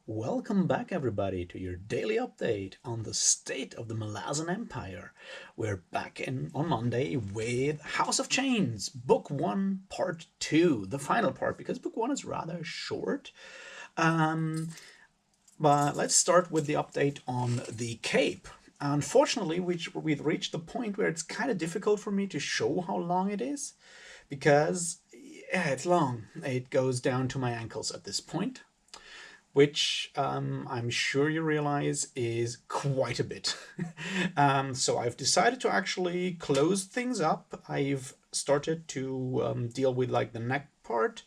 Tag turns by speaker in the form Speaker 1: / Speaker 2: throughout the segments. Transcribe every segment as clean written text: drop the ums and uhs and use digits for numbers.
Speaker 1: Welcome back, everybody, to your daily update on the state of the Malazan Empire. We're back on Monday with House of Chains, Book 1, Part 2, the final part, because Book 1 is rather short. But let's start with the update on the Cape. Unfortunately, we've reached the point where it's kind of difficult for me to show how long it is, because yeah, it's long. It goes down to my ankles at this point, which I'm sure you realize is quite a bit. So I've decided to actually close things up. I've started to deal with like the neck part.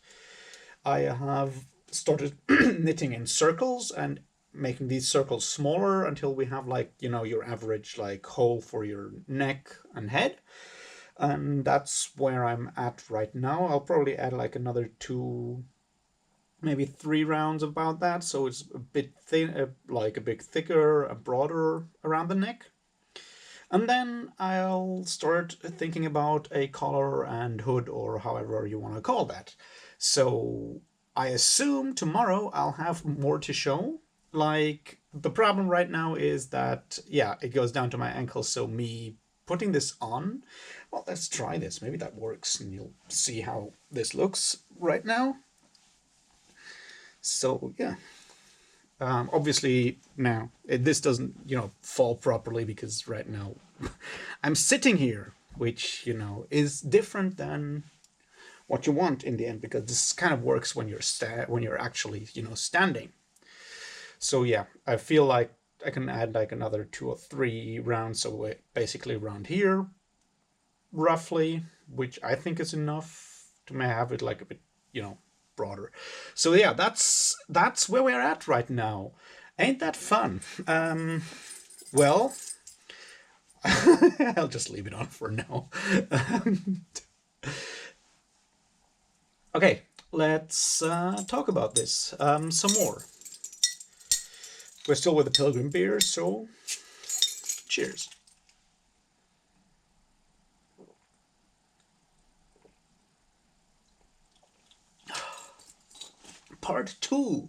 Speaker 1: I have started knitting in circles and making these circles smaller until we have like, your average like hole for your neck and head. And that's where I'm at right now. I'll probably add like another two, maybe 3 rounds about that, so it's a bit thin, like a bit thicker and broader around the neck. And then I'll start thinking about a collar and hood, or however you want to call that. So I assume tomorrow I'll have more to show. Like, the problem right now is that, yeah, it goes down to my ankles, so me putting this on, well, let's try this. Maybe that works, and you'll see how this looks right now. So yeah, obviously now this doesn't fall properly because right now I'm sitting here, which is different than what you want in the end, because this kind of works when you're actually standing. So yeah, I feel like I can add like another 2 or 3 rounds, so basically around here roughly, which I think is enough to have it like a bit broader. So yeah, that's where we're at right now. Ain't that fun? Well, I'll just leave it on for now. Okay, let's talk about this some more. We're still with the Pilgrim beer, so cheers. Part 2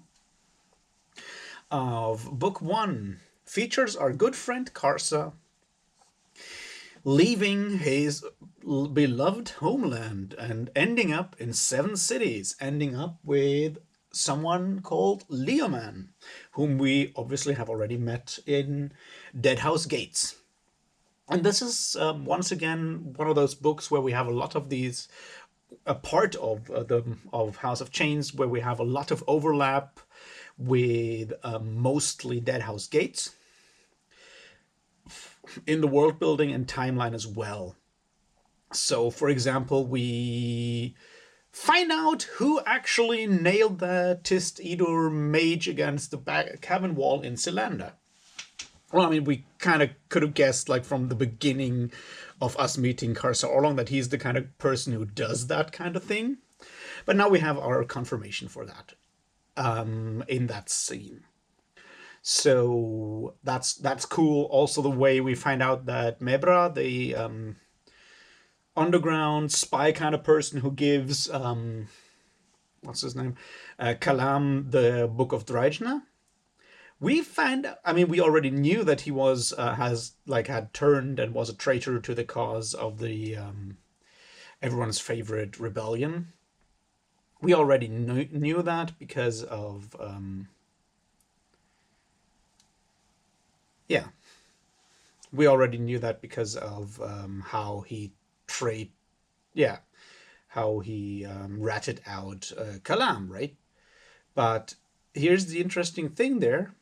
Speaker 1: of Book 1 features our good friend Karsa leaving his beloved homeland and ending up in 7 cities, ending up with someone called Leoman, whom we obviously have already met in Deadhouse Gates. And this is once again one of those books where we have a lot of these, a part of of House of Chains where we have a lot of overlap with mostly Deadhouse Gates in the world building and timeline as well. So, for example, we find out who actually nailed the Tist Edur mage against the cabin wall in Cylander. Well, I mean, we kind of could have guessed, like, from the beginning of us meeting Karsa Orlong that he's the kind of person who does that kind of thing. But now we have our confirmation for that in that scene. So that's cool. Also, the way we find out that Mebra, the underground spy kind of person who gives what's his name, Kalam, the Book of Drajna. We already knew that he was had turned and was a traitor to the cause of the everyone's favorite rebellion. We already knew that because of we already knew that because of how he ratted out Kalam, right? But here's the interesting thing there.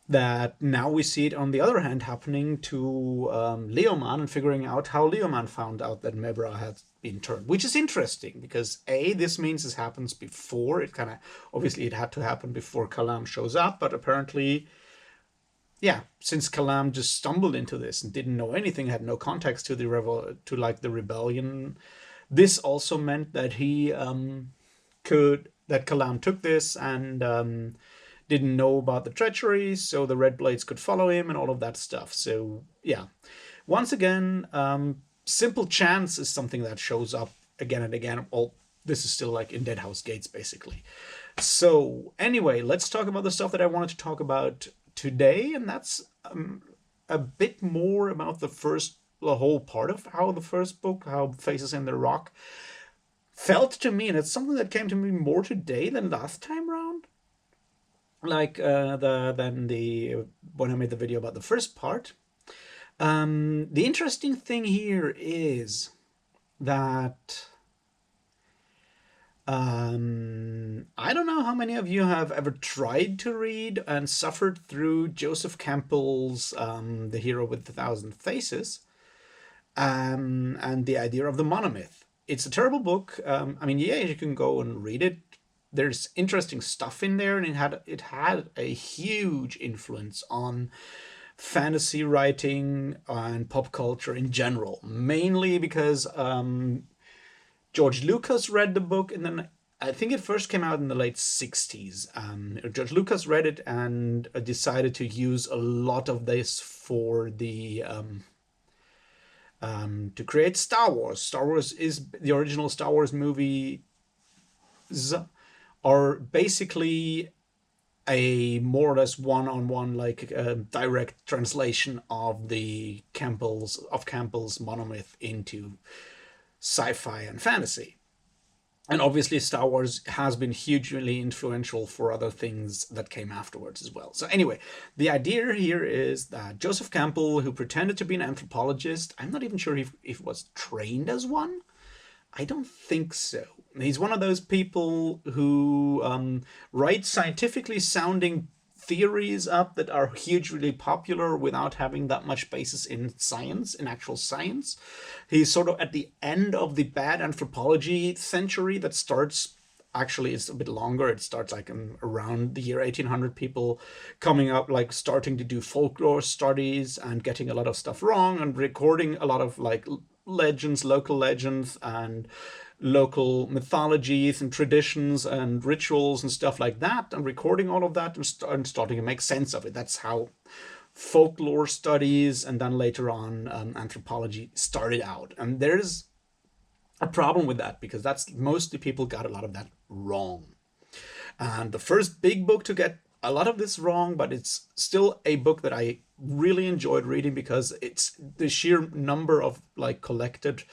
Speaker 1: That now we see it on the other hand happening to Leoman, and figuring out how Leoman found out that Mebra had been turned, which is interesting because this means this happens before it obviously it had to happen before Kalam shows up, but apparently, yeah, since Kalam just stumbled into this and didn't know anything, had no context to the rebellion, this also meant that he that Kalam took this and didn't know about the treachery, so the Red Blades could follow him and all of that stuff. So yeah, once again, simple chance is something that shows up again and again. this is still like in Deadhouse Gates, basically. So anyway, let's talk about the stuff that I wanted to talk about today, and that's a bit more about the whole part of how the first book, how Faces in the Rock, felt to me, and it's something that came to me more today than last time round. Like than the when I made the video about the first part. The interesting thing here is that I don't know how many of you have ever tried to read and suffered through Joseph Campbell's The Hero with a Thousand Faces, and the idea of the monomyth. It's a terrible book. I mean, yeah, you can go and read it. There's interesting stuff in there, and it had a huge influence on fantasy writing and pop culture in general, mainly because George Lucas read the book, and then I think it first came out in the late 60s. George Lucas read it and decided to use a lot of this for the to create Star Wars. Star Wars is the original Star Wars movies are basically a more or less one-on-one, like direct translation of Campbell's monomyth into sci-fi and fantasy. And obviously Star Wars has been hugely influential for other things that came afterwards as well. So anyway, the idea here is that Joseph Campbell, who pretended to be an anthropologist, I'm not even sure if he was trained as one. I don't think so. He's one of those people who write scientifically sounding theories up that are hugely popular without having that much basis in science, in actual science. He's sort of at the end of the bad anthropology century that starts, actually it's a bit longer, it starts like around the year 1800, people coming up, like starting to do folklore studies and getting a lot of stuff wrong and recording a lot of like legends, local legends and local mythologies and traditions and rituals and stuff like that, and recording all of that and starting to make sense of it. That's how folklore studies and then later on anthropology started out. And there's a problem with that because that's mostly people got a lot of that wrong. And the first big book to get a lot of this wrong, but it's still a book that I really enjoyed reading because it's the sheer number of like collected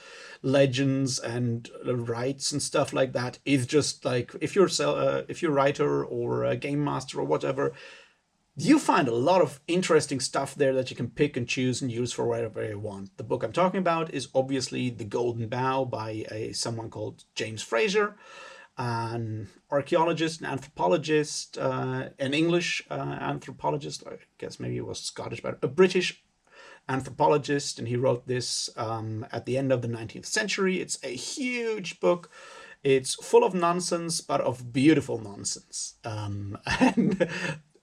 Speaker 1: legends and rights and stuff like that is just like, if you're a writer or a game master or whatever, you find a lot of interesting stuff there that you can pick and choose and use for whatever you want. The book I'm talking about is obviously The Golden Bough by someone called James Fraser, an archaeologist, an anthropologist, an English anthropologist, I guess maybe he was Scottish, but a British anthropologist, and he wrote this at the end of the 19th century. It's a huge book. It's full of nonsense, but of beautiful nonsense. And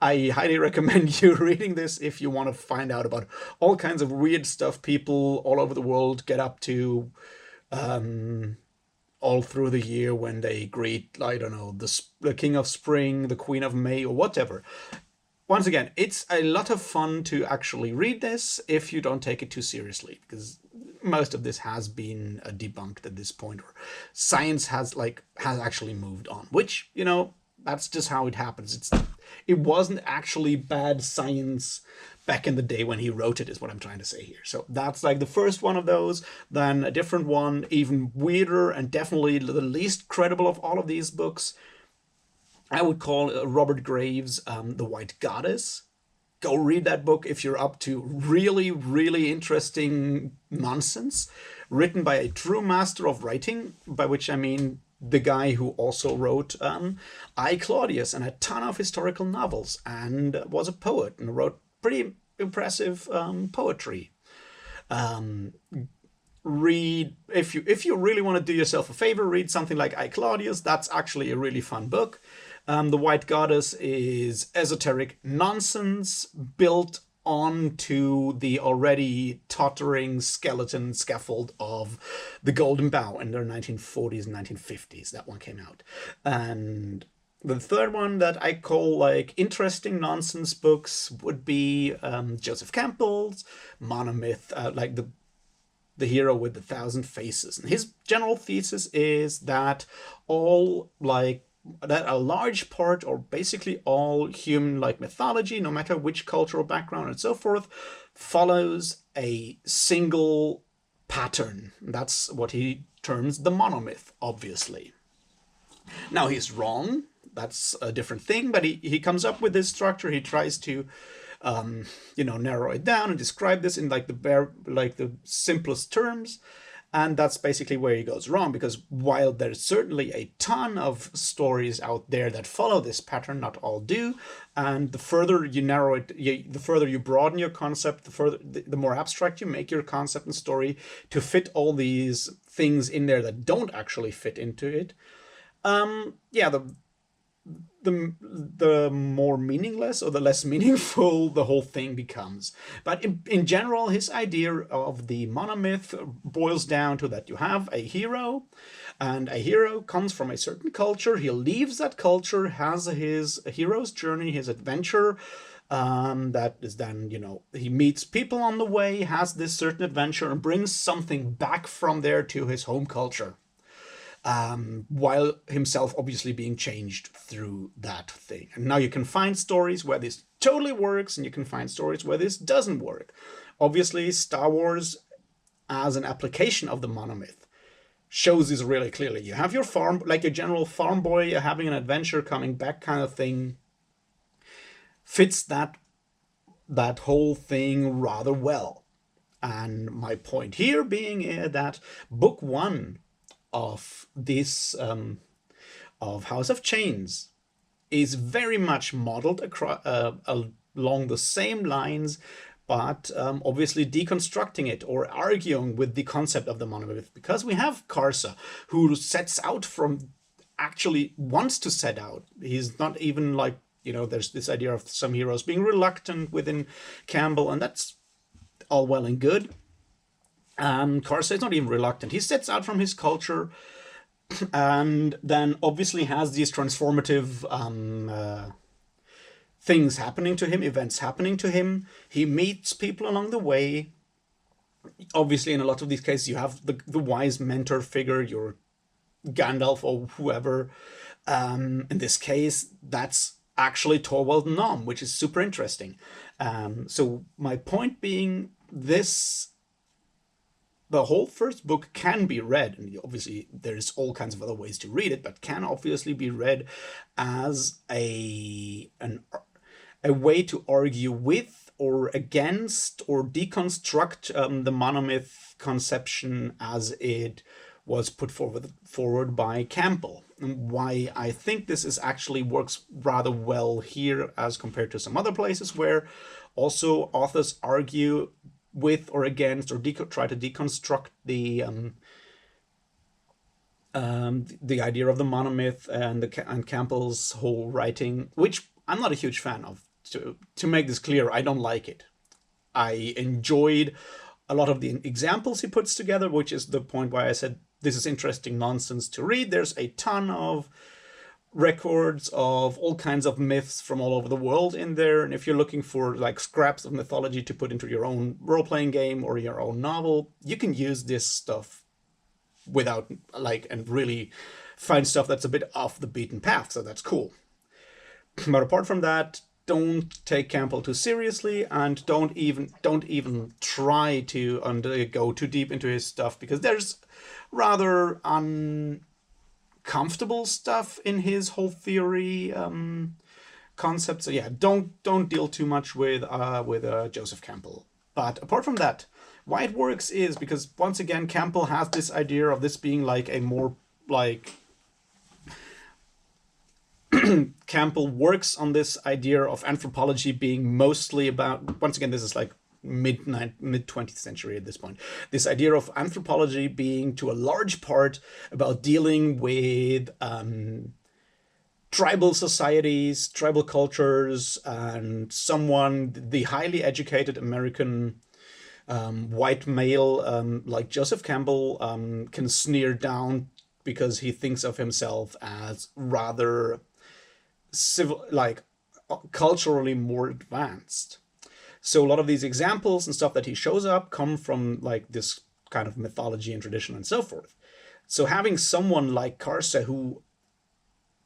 Speaker 1: I highly recommend you reading this if you want to find out about all kinds of weird stuff people all over the world get up to all through the year when they greet, I don't know, the King of Spring, the Queen of May, or whatever. Once again, it's a lot of fun to actually read this if you don't take it too seriously, because most of this has been debunked at this point, or science has actually moved on, which, you know, that's just how it happens. It wasn't actually bad science back in the day when he wrote it, is what I'm trying to say here. So that's like the first one of those. Then a different one, even weirder and definitely the least credible of all of these books, I would call Robert Graves' The White Goddess. Go read that book if you're up to really, really interesting nonsense, written by a true master of writing, by which I mean the guy who also wrote I, Claudius and a ton of historical novels, and was a poet and wrote pretty impressive poetry. Read, if you really want to do yourself a favor, read something like I, Claudius. That's actually a really fun book. The White Goddess is esoteric nonsense built onto the already tottering skeleton scaffold of The Golden Bough in the 1940s and 1950s. That one came out. And the third one that I call like interesting nonsense books would be Joseph Campbell's monomyth, like the the hero with the 1,000 faces. And his general thesis is that all like that a large part, or basically all human like mythology, no matter which cultural background and so forth, follows a single pattern. That's what he terms the monomyth, obviously. Now he's wrong. That's a different thing, but he comes up with this structure. He tries to narrow it down and describe this in like the simplest terms. And that's basically where he goes wrong, because while there's certainly a ton of stories out there that follow this pattern, not all do. And the further you narrow it, the further you broaden your concept, the more abstract you make your concept and story to fit all these things in there that don't actually fit into it. The more meaningless or the less meaningful the whole thing becomes. But in general, his idea of the monomyth boils down to that you have a hero, and a hero comes from a certain culture. He leaves that culture, has his hero's journey, his adventure. That is then, he meets people on the way, has this certain adventure, and brings something back from there to his home culture. While himself obviously being changed through that thing. And now you can find stories where this totally works, and you can find stories where this doesn't work. Obviously, Star Wars, as an application of the monomyth, shows this really clearly. You have your farm, like your general farm boy having an adventure coming back kind of thing, fits that whole thing rather well. And my point here being that book 1 of this of House of Chains is very much modeled along the same lines, but obviously deconstructing it or arguing with the concept of the monomyth, because we have Karsa, who actually wants to set out. He's not even like, there's this idea of some heroes being reluctant within Campbell, and that's all well and good. Karsa is not even reluctant. He sets out from his culture, and then obviously has these transformative things happening to him, events happening to him. He meets people along the way. Obviously, in a lot of these cases, you have the wise mentor figure, your Gandalf or whoever. In this case, that's actually Torvald Nom, which is super interesting. So my point being, the whole first book can be read, and obviously there's all kinds of other ways to read it, but can obviously be read as a way to argue with or against or deconstruct the monomyth conception as it was put forward by Campbell. And why I think this actually works rather well here as compared to some other places where also authors argue with or against or try to deconstruct the idea of the monomyth and Campbell's whole writing, which I'm not a huge fan of. To make this clear, I don't like it. I enjoyed a lot of the examples he puts together, which is the point why I said this is interesting nonsense to read. There's a ton of records of all kinds of myths from all over the world in there, and if you're looking for like scraps of mythology to put into your own role-playing game or your own novel, you can use this stuff without and really find stuff that's a bit off the beaten path, so that's cool. But apart from that, don't take Campbell too seriously, and don't even try to go too deep into his stuff, because there's rather uncomfortable stuff in his whole theory concept. So yeah, don't deal too much with Joseph Campbell. But apart from that, why it works is because, once again, Campbell has this idea of this being like a more like Campbell works on this idea of anthropology being mostly about, once again, this is like mid 20th century at this point, this idea of anthropology being to a large part about dealing with tribal societies, tribal cultures, and the highly educated American white male like Joseph Campbell can sneer down because he thinks of himself as rather culturally more advanced. So a lot of these examples and stuff that he shows up come from like this kind of mythology and tradition and so forth. So having someone like Karsa, who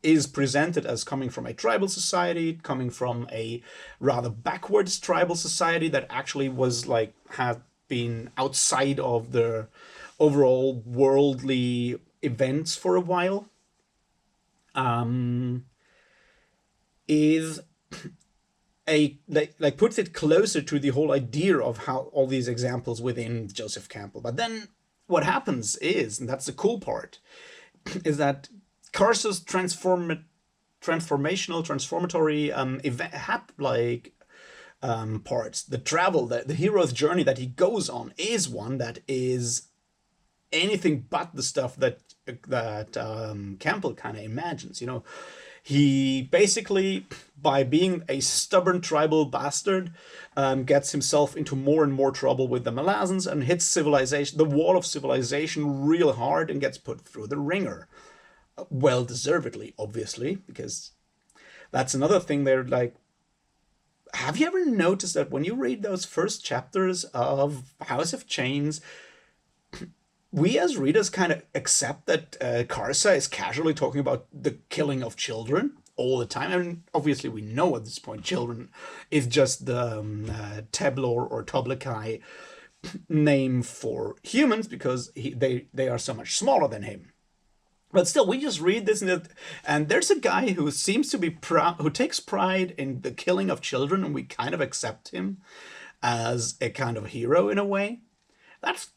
Speaker 1: is presented as coming from a tribal society, coming from a rather backwards tribal society that actually was like, had been outside of the overall worldly events for a while, is a like puts it closer to the whole idea of how all these examples within Joseph Campbell. But then what happens is, and that's the cool part, is that Karsa's transformatory event, parts, the travel, the hero's journey that he goes on, is one that is anything but the stuff that Campbell kind of imagines. You know, he basically, by being a stubborn tribal bastard, gets himself into more and more trouble with the Malazans and hits civilization, the wall of civilization, real hard, and gets put through the ringer. Well deservedly, obviously, because that's another thing. They're like, have you ever noticed that when you read those first chapters of House of Chains, we as readers kind of accept that Karsa is casually talking about the killing of children all the time? I mean, obviously we know at this point children is just the Teblor or Toblekai name for humans, because they are so much smaller than him. But still, we just read this, and there's a guy who seems to be who takes pride in the killing of children, and we kind of accept him as a kind of hero in a way. That's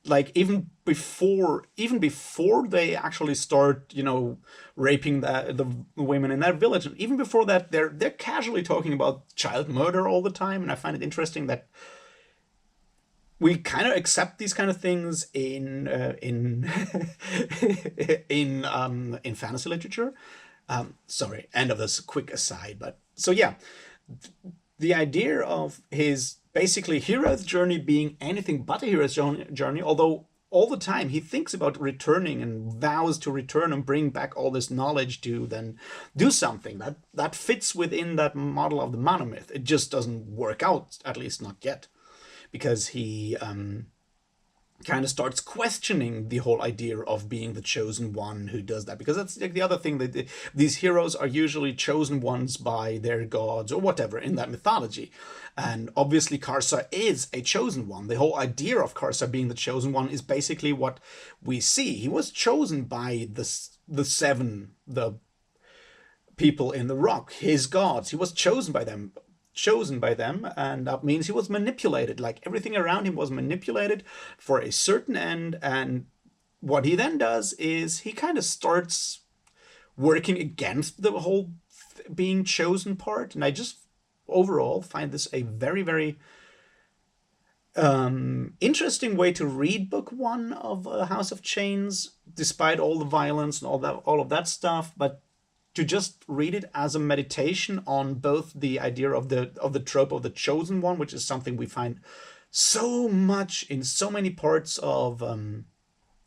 Speaker 1: like even before they actually start, you know, raping the women in that village, and even before that, they're casually talking about child murder all the time. And I find it interesting that we kind of accept these kind of things in in fantasy literature. Sorry, end of this quick aside. But so yeah, the idea of his basically hero's journey being anything but a hero's journey, although all the time he thinks about returning and vows to return and bring back all this knowledge to then do something that fits within that model of the monomyth. It just doesn't work out, at least not yet, because he kind of starts questioning the whole idea of being the chosen one who does that. Because that's like the other thing, that these heroes are usually chosen ones by their gods or whatever in that mythology. And obviously Karsa is a chosen one. The whole idea of Karsa being the chosen one is basically what we see. He was chosen by the seven, the people in the rock, his gods. He was chosen by them, and that means he was manipulated. Like everything around him was manipulated for a certain end. And what he then does is he kind of starts working against the whole being chosen part. And I just overall find this a very, very interesting way to read book one of House of Chains, despite all the violence and all of that stuff. But to just read it as a meditation on both the idea of the trope of the chosen one, which is something we find so much in so many parts of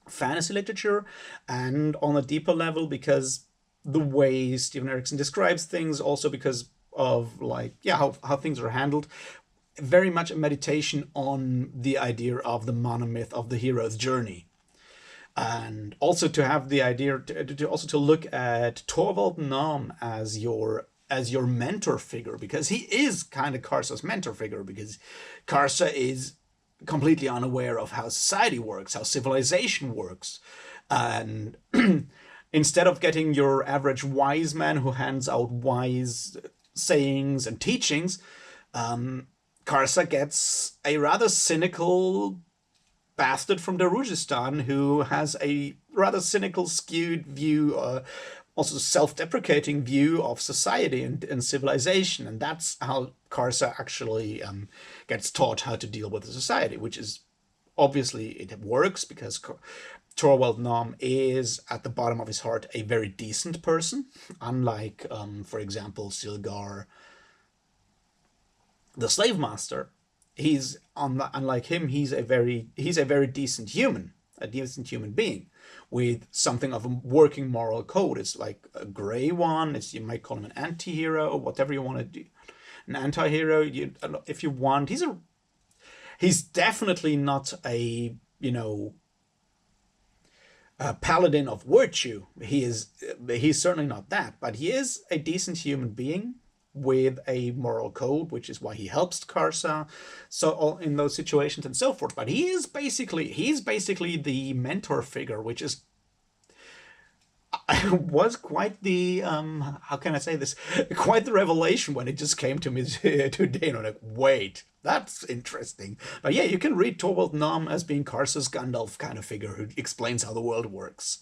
Speaker 1: fantasy literature, and on a deeper level because the way Stephen Erickson describes things, also because of like, yeah, how things are handled, very much a meditation on the idea of the monomyth of the hero's journey. And also to have the idea to look at Torvald Naum as your mentor figure, because he is kind of Karsa's mentor figure, because Karsa is completely unaware of how society works, how civilization works. And instead of getting your average wise man who hands out wise sayings and teachings, Karsa gets a rather cynical bastard from Darujistan who has a rather cynical, skewed view, also self-deprecating view of society and civilization. And that's how Karsa actually gets taught how to deal with the society, which is obviously, it works because Torvald Naum is at the bottom of his heart a very decent person, unlike, for example, Silgar, the slave master. Unlike him, he's a very decent human, a decent human being with something of a working moral code. It's like a gray one. You might call him an anti-hero or whatever you want to do. An anti-hero, if you want. He's definitely not a you know, a paladin of virtue. He's certainly not that, but he is a decent human being with a moral code, which is why he helps Karsa so in those situations and so forth. But he's basically the mentor figure, which is was quite the how can I say this, quite the revelation when it just came to me today, and I'm like, wait, that's interesting. But yeah, you can read Torvald Nom as being Karsa's Gandalf kind of figure who explains how the world works.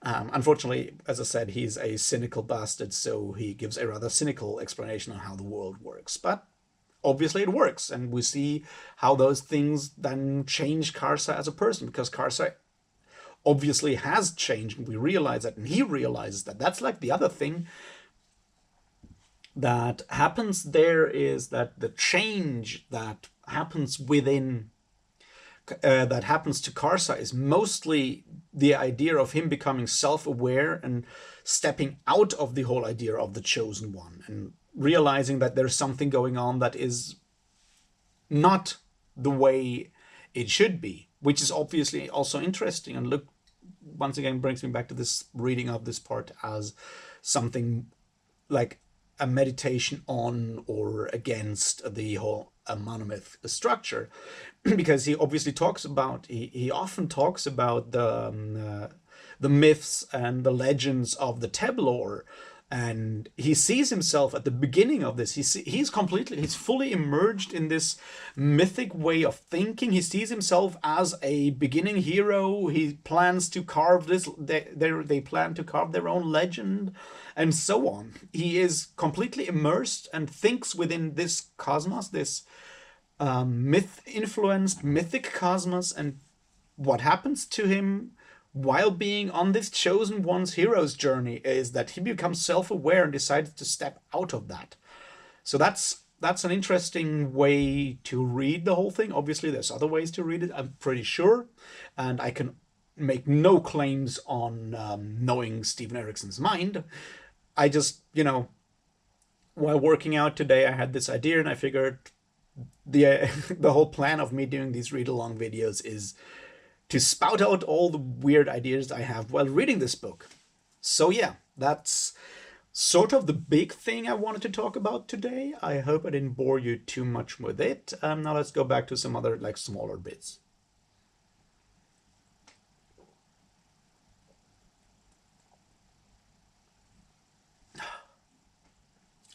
Speaker 1: Unfortunately, as I said, he's a cynical bastard, so he gives a rather cynical explanation on how the world works. But obviously it works, and we see how those things then change Karsa as a person, because Karsa obviously has changed, and we realize that, and he realizes that. That's like the other thing that happens there, is that the change that happens within that happens to Karsa is mostly the idea of him becoming self-aware and stepping out of the whole idea of the chosen one, and realizing that there's something going on that is not the way it should be, which is obviously also interesting. And look, once again, brings me back to this reading of this part as something like a meditation on or against the whole monomyth structure, because he obviously talks about, he often talks about the myths and the legends of the Teblor, and he sees himself at the beginning of this. He's fully immersed in this mythic way of thinking. He sees himself as a beginning hero. He plans to carve this. They plan to carve their own legend, and so on. He is completely immersed and thinks within this cosmos, this myth-influenced mythic cosmos. And what happens to him while being on this chosen one's hero's journey is that he becomes self-aware and decides to step out of that. So that's an interesting way to read the whole thing. Obviously, there's other ways to read it, I'm pretty sure, and I can make no claims on knowing Stephen Erickson's mind. I just, while working out today, I had this idea, and I figured the the whole plan of me doing these read-along videos is to spout out all the weird ideas I have while reading this book. So yeah, that's sort of the big thing I wanted to talk about today. I hope I didn't bore you too much with it. Now let's go back to some other smaller bits.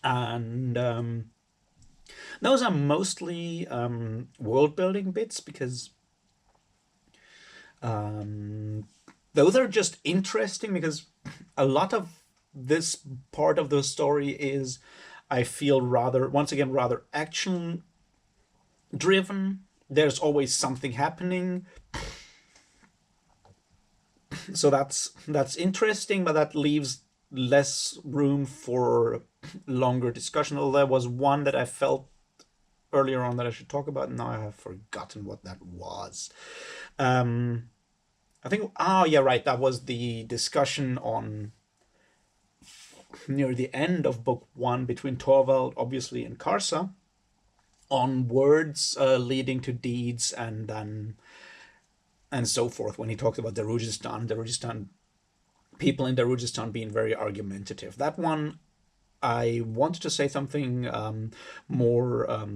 Speaker 1: And those are mostly world building bits, because those are just interesting, because a lot of this part of the story is, I feel, once again, rather action driven. There's always something happening. So that's interesting, but that leaves less room for longer discussion. Although there was one that I felt earlier on that I should talk about, and now I have forgotten what that was. I think, yeah, right, that was the discussion on near the end of book 1 between Torvald, obviously, and Karsa, on words leading to deeds, and so forth, when he talked about Darujhistan, people in Darujhistan being very argumentative. That one, I wanted to say something more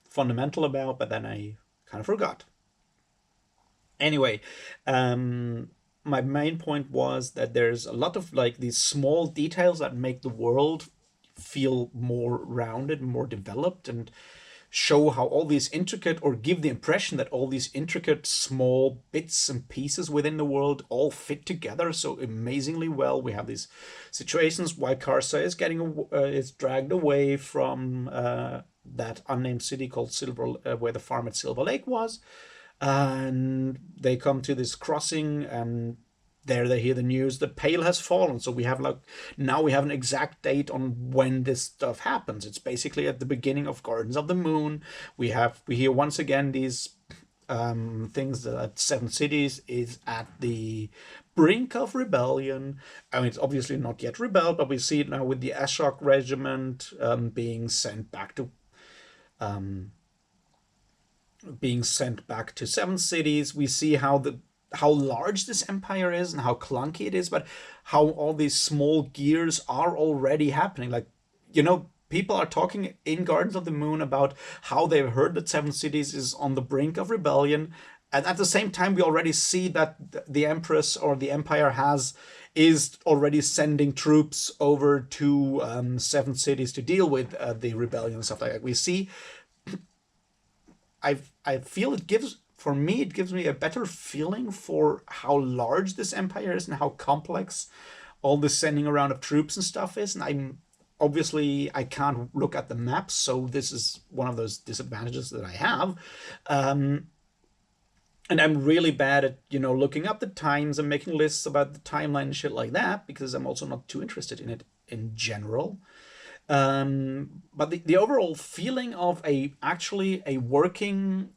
Speaker 1: fundamental about, but then I kind of forgot. Anyway, my main point was that there's a lot of these small details that make the world feel more rounded, more developed, and show how all these intricate, or give the impression that all these intricate small bits and pieces within the world all fit together so amazingly well. We have these situations why Karsa is dragged away from that unnamed city called where the farm at Silver Lake was, and they come to this crossing, and there they hear the news that Pale has fallen. So we have now we have an exact date on when this stuff happens. It's basically at the beginning of Gardens of the Moon. We hear once again these things that Seven Cities is at the brink of rebellion. I mean, it's obviously not yet rebelled, but we see it now with the Ashok regiment being sent back to being sent back to seven cities. We see how large this empire is and how clunky it is, but how all these small gears are already happening. Like, people are talking in Gardens of the Moon about how they've heard that Seven Cities is on the brink of rebellion. And at the same time, we already see that the Empress or the Empire is already sending troops over to Seven Cities to deal with the rebellion and stuff like that. We see I feel it gives for me it gives me a better feeling for how large this empire is and how complex all this sending around of troops and stuff is. And I can't look at the maps, so this is one of those disadvantages that I have. And I'm really bad at looking up the times and making lists about the timeline and shit like that, because I'm also not too interested in it in general. But the overall feeling of actually a working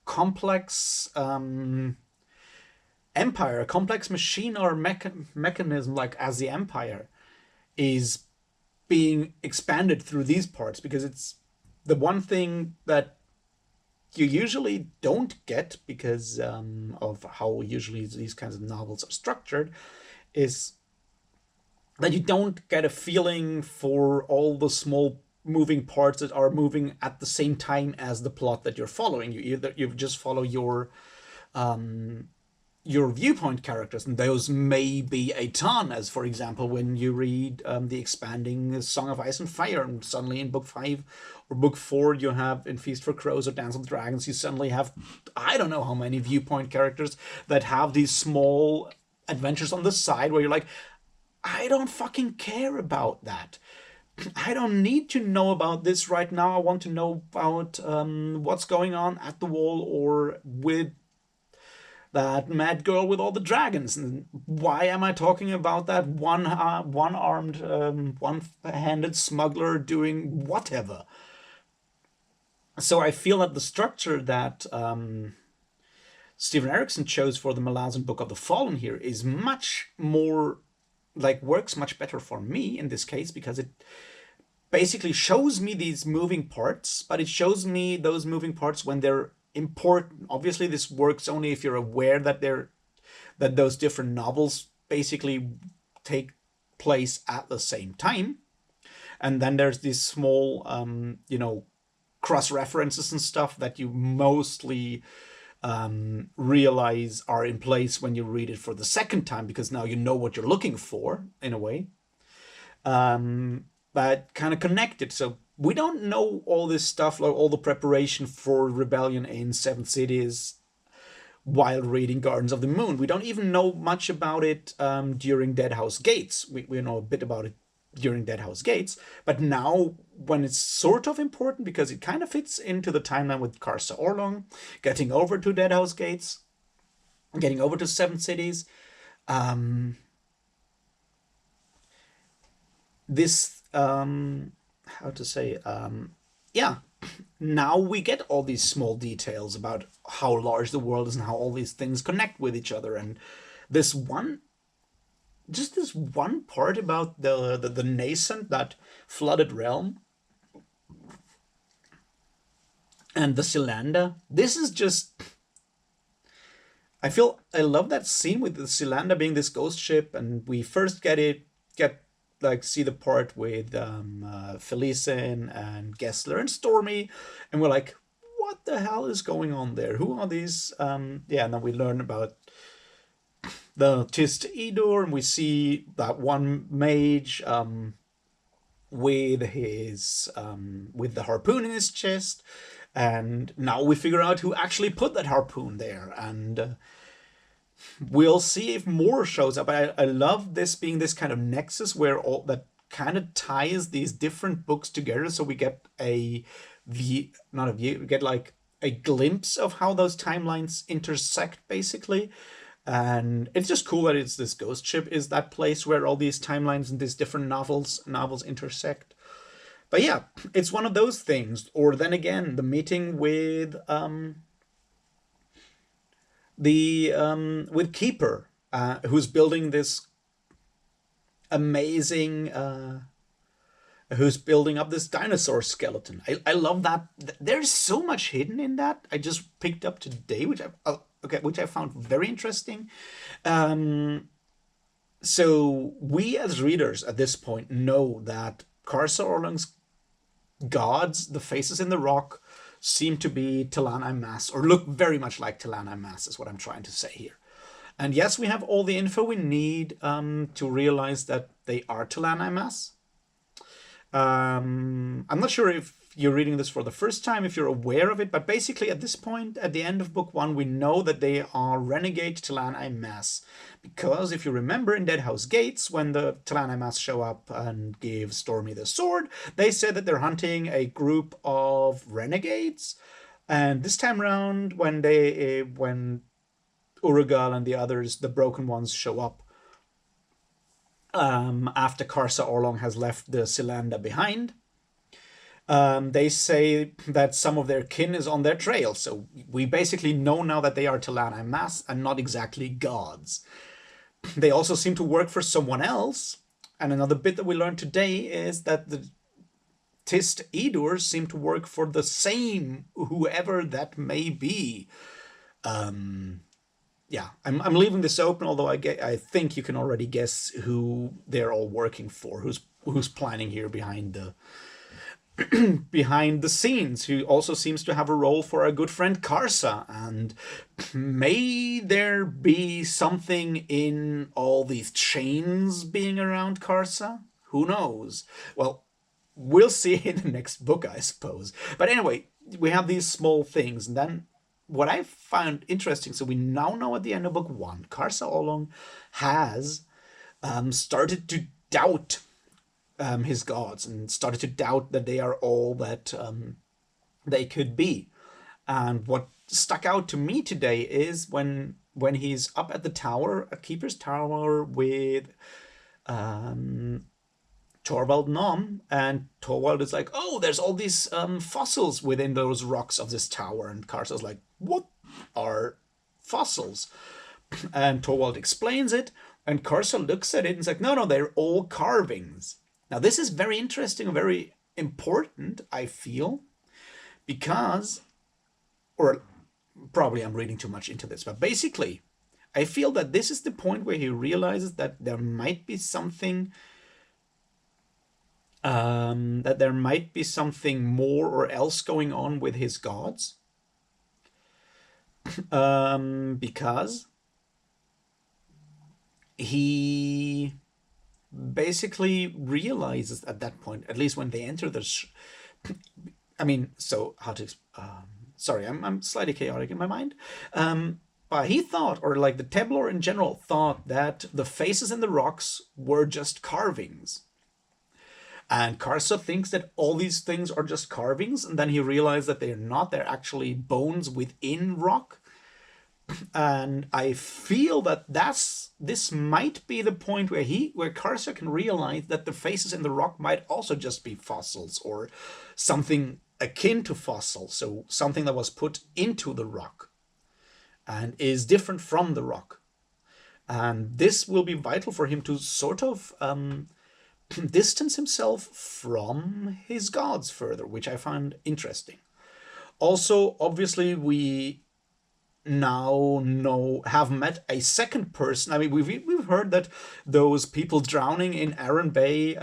Speaker 1: complex empire, a complex machine or mechanism like as the empire is being expanded through these parts, because it's the one thing that you usually don't get because of how usually these kinds of novels are structured, is that you don't get a feeling for all the small moving parts that are moving at the same time as the plot that you're following. You just follow your viewpoint characters, and those may be a ton, as for example when you read the expanding Song of Ice and Fire, and suddenly in book 5 or book 4 you have in Feast for Crows or Dance with Dragons, you suddenly have I don't know how many viewpoint characters that have these small adventures on the side where you're like, I don't fucking care about that. I don't need to know about this right now. I want to know about what's going on at the wall or with that mad girl with all the dragons. And why am I talking about that one-armed, one-handed smuggler doing whatever? So I feel that the structure that Stephen Erickson chose for the Malazan Book of the Fallen here is much more works much better for me in this case, because it basically shows me these moving parts, but it shows me those moving parts when they're important. Obviously this works only if you're aware that those different novels basically take place at the same time. And then there's these small cross references and stuff that you mostly realize are in place when you read it for the second time, because now you know what you're looking for in a way, but kind of connected. So we don't know all this stuff, like all the preparation for rebellion in Seven Cities, while reading Gardens of the Moon. We don't even know much about it during Deadhouse Gates. We know a bit about it during Deadhouse Gates, but now when it's sort of important because it kind of fits into the timeline with Karsa Orlong, getting over to Deadhouse Gates, getting over to Seven Cities, this how to say yeah, now we get all these small details about how large the world is and how all these things connect with each other. And this one part about the nascent, that flooded realm, and the Cylander. This is just, I love that scene with the Cylander being this ghost ship, and we first see the part with Felicin and Gessler and Stormy, and we're like, what the hell is going on there? Who are these? And then we learn about the Tist Edor, and we see that one mage with the harpoon in his chest, and now we figure out who actually put that harpoon there, and we'll see if more shows up. I love this being this kind of nexus where all that kind of ties these different books together, so we get we get like a glimpse of how those timelines intersect basically. And it's just cool that it's this ghost ship is that place where all these timelines and these different novels intersect. But yeah, it's one of those things. Or then again, the meeting with with Keeper, who's building this amazing who's building up this dinosaur skeleton. I love that. There's so much hidden in that. I just picked up today, which I found very interesting. So we as readers at this point know that Karsa Orlung's gods, the faces in the rock, seem to be Talana Mass, or look very much like Talana Mass, is what I'm trying to say here. And yes, we have all the info we need to realize that they are Talana Mass. I'm not sure if you're reading this for the first time, if you're aware of it, but basically at this point, at the end of book 1, we know that they are renegade Talana Mass. Because if you remember in Deadhouse Gates, when the Talana Mass show up and give Stormy the sword, they said that they're hunting a group of renegades. And this time around, when Urugal and the others, the Broken Ones, show up, after Karsa Orlong has left the Silanda behind, they say that some of their kin is on their trail. So we basically know now that they are Talana Mass and not exactly gods. They also seem to work for someone else. And another bit that we learned today is that the Tist Edur seem to work for the same, whoever that may be. Yeah, I'm leaving this open, although I think you can already guess who they're all working for, who's planning here behind the behind the scenes, who also seems to have a role for our good friend Karsa. And may there be something in all these chains being around Karsa? Who knows? Well, we'll see in the next book, I suppose. But anyway, we have these small things, and then what I found interesting, so we now know at the end of book 1, Karsa Orlong has started to doubt his gods, and started to doubt that they are all that they could be. And what stuck out to me today is when he's up at the tower, at Keeper's Tower, with Torvald Nom, and Torvald is like, oh, there's all these fossils within those rocks of this tower. And Karsa's like, what are fossils? And Torvald explains it, and Karsa looks at it and is like, no, they're all carvings. Now, this is very interesting, very important, I feel, because, or probably I'm reading too much into this, but basically, I feel that this is the point where he realizes that there might be something, more or else going on with his gods, because he basically realizes at that point, at least when they enter the sorry, I'm slightly chaotic in my mind. But he thought, or like the Teblor in general thought, that the faces in the rocks were just carvings. And Karsa thinks that all these things are just carvings, and then he realized that they're not, they're actually bones within rock. And I feel that this might be the point where Karsa can realize that the faces in the rock might also just be fossils, or something akin to fossils, so something that was put into the rock and is different from the rock. And this will be vital for him to sort of distance himself from his gods further, which I find interesting. Also, obviously, we now have met a second person. I mean, we've heard that those people drowning in Arran Bay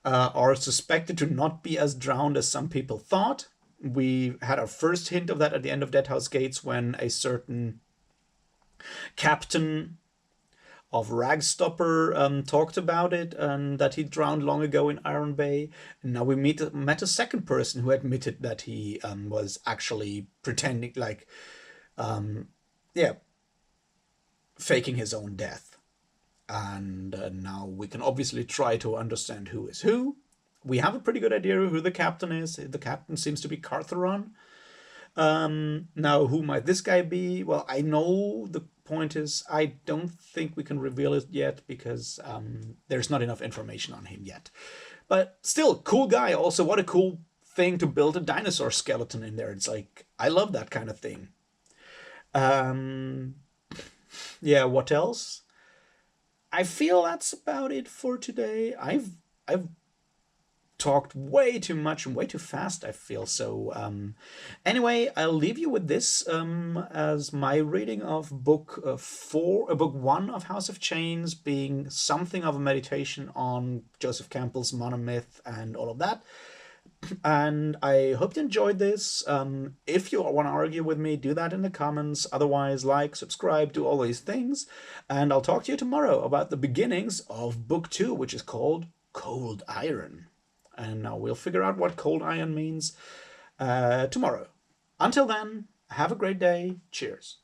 Speaker 1: are suspected to not be as drowned as some people thought. We had our first hint of that at the end of Deadhouse Gates, when a certain captain of Ragstopper talked about it, and that he drowned long ago in Arran Bay. And now we met a second person who admitted that he was actually pretending, like, faking his own death. And now we can obviously try to understand who is who. We have a pretty good idea who the captain is. The captain seems to be Cartheron. Now, who might this guy be? Well, I know the point is, I don't think we can reveal it yet, because there's not enough information on him yet. But still, cool guy. Also, what a cool thing to build a dinosaur skeleton in there. It's like, I love that kind of thing. Yeah, what else? I feel that's about it for today. I've talked way too much and way too fast, I feel. So anyway, I'll leave you with this as my reading of book one of House of Chains, being something of a meditation on Joseph Campbell's monomyth and all of that. And I hope you enjoyed this. If you want to argue with me, do that in the comments. Otherwise, like, subscribe, do all these things. And I'll talk to you tomorrow about the beginnings of book 2, which is called Cold Iron. And now we'll figure out what cold iron means tomorrow. Until then, have a great day. Cheers.